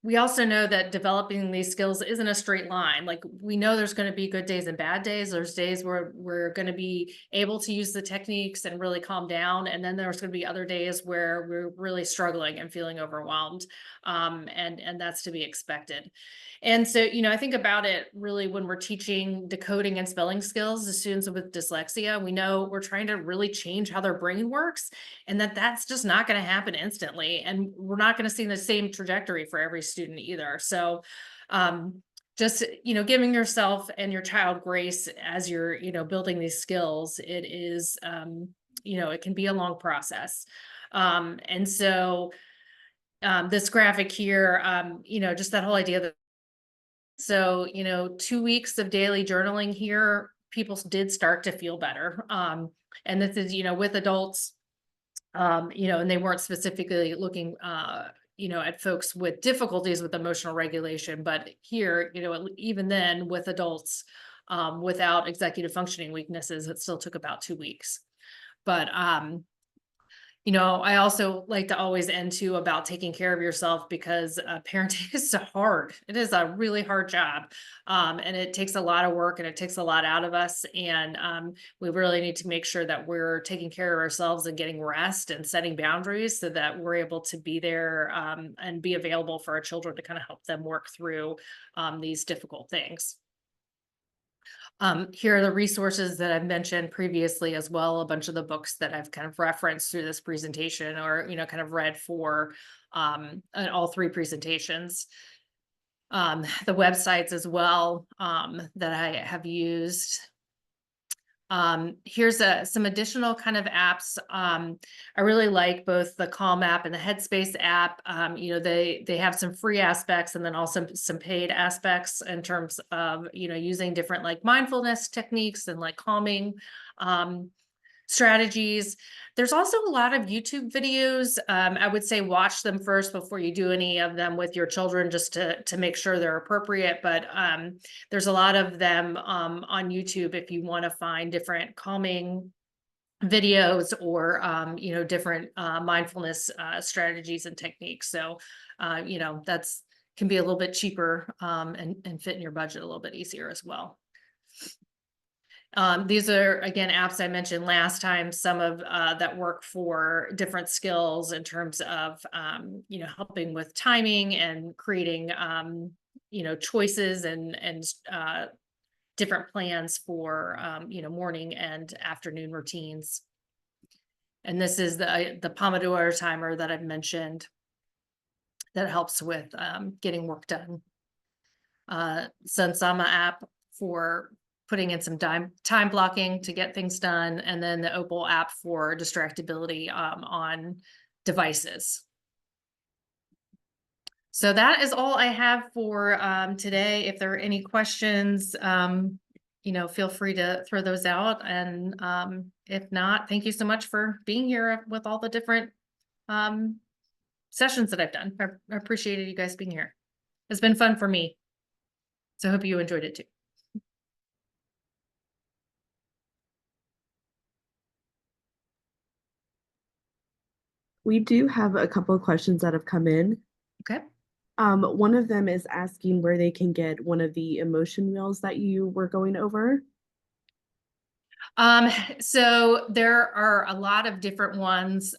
We also know that developing these skills isn't a straight line. Like, we know there's going to be good days and bad days. There's days where we're going to be able to use the techniques and really calm down. And then there's going to be other days where we're really struggling and feeling overwhelmed. And that's to be expected. And so, I think about it really when we're teaching decoding and spelling skills to students with dyslexia. We know we're trying to really change how their brain works, and that's just not going to happen instantly. And we're not going to see the same trajectory for every student either. So just, giving yourself and your child grace as you're, building these skills. It is, it can be a long process. And so this graphic here, just that whole idea that, so, 2 weeks of daily journaling here, people did start to feel better. And this is, with adults, and they weren't specifically looking, at folks with difficulties with emotional regulation, but here, even then with adults, without executive functioning weaknesses, it still took about 2 weeks. But, I also like to always end too about taking care of yourself, because parenting is so hard. It is a really hard job. And it takes a lot of work and it takes a lot out of us. And we really need to make sure that we're taking care of ourselves and getting rest and setting boundaries so that we're able to be there and be available for our children to kind of help them work through these difficult things. Here are the resources that I've mentioned previously as well, a bunch of the books that I've kind of referenced through this presentation, or, kind of read for all 3 presentations. The websites as well that I have used. Here's some additional kind of apps. I really like both the Calm app and the Headspace app. They have some free aspects and then also some paid aspects in terms of, using different like mindfulness techniques and like calming strategies. There's also a lot of YouTube videos. I would say watch them first before you do any of them with your children, just to make sure they're appropriate. But there's a lot of them on YouTube if you want to find different calming videos or different mindfulness strategies and techniques. So that's can be a little bit cheaper and fit in your budget a little bit easier as well. These are, again, apps I mentioned last time, some of that work for different skills in terms of, helping with timing and creating, choices and different plans for, morning and afternoon routines. And this is the Pomodoro timer that I've mentioned that helps with getting work done. Sunsama app for putting in some time blocking to get things done, and then the Opal app for distractibility on devices. So that is all I have for today. If there are any questions, feel free to throw those out. And if not, thank you so much for being here with all the different sessions that I've done. I appreciated you guys being here. It's been fun for me. So I hope you enjoyed it too. We do have a couple of questions that have come in. Okay. One of them is asking where they can get one of the emotion wheels that you were going over. So there are a lot of different ones.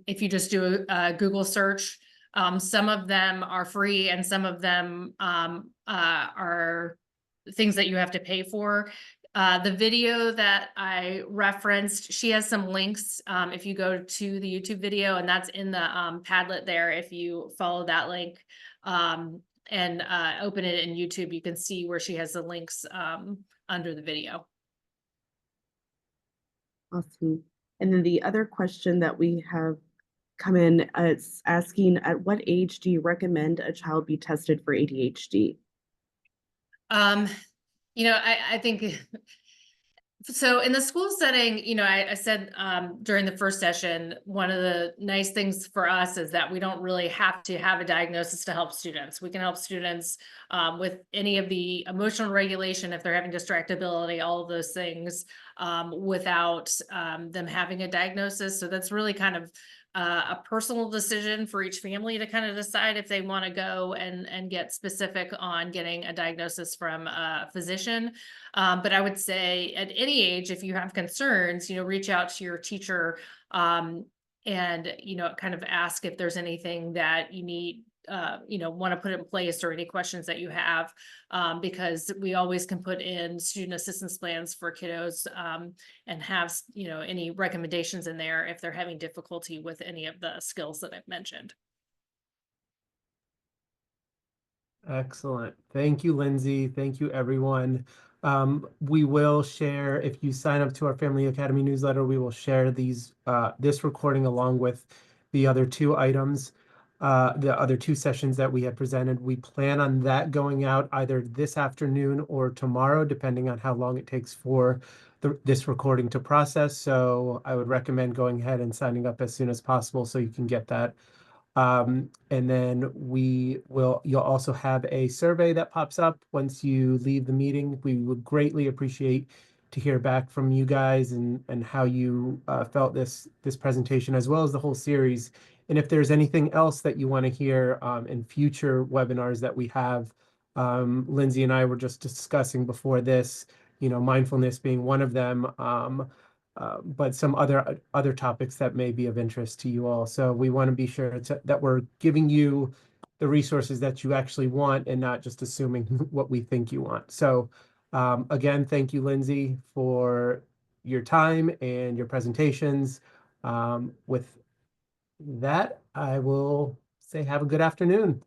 If you just do a Google search, some of them are free and some of them are things that you have to pay for. The video that I referenced, she has some links if you go to the YouTube video, and that's in the Padlet there. If you follow that link and open it in YouTube, you can see where she has the links under the video. Awesome. And then the other question that we have come in is asking, at what age do you recommend a child be tested for ADHD? I think so in the school setting, I said during the first session, one of the nice things for us is that we don't really have to have a diagnosis to help students. We can help students with any of the emotional regulation, if they're having distractibility, all of those things without them having a diagnosis. So that's really kind of a personal decision for each family to kind of decide if they want to go and get specific on getting a diagnosis from a physician. But I would say at any age, if you have concerns, reach out to your teacher and, kind of ask if there's anything that you need, want to put in place or any questions that you have, because we always can put in student assistance plans for kiddos and have, any recommendations in there if they're having difficulty with any of the skills that I've mentioned. Excellent. Thank you, Lindsay. Thank you, everyone. We will share, if you sign up to our Family Academy newsletter, we will share this recording along with the other two items, the other two sessions that we had presented. We plan on that going out either this afternoon or tomorrow, depending on how long it takes for this recording to process. So I would recommend going ahead and signing up as soon as possible so you can get that. And then you'll also have a survey that pops up once you leave the meeting. We would greatly appreciate to hear back from you guys and how you felt this presentation as well as the whole series. And if there's anything else that you want to hear in future webinars that we have, Lindsay and I were just discussing before this, mindfulness being one of them. But some other topics that may be of interest to you all. So we want to be sure that we're giving you the resources that you actually want and not just assuming what we think you want. So again, thank you, Lindsay, for your time and your presentations. With that, I will say have a good afternoon.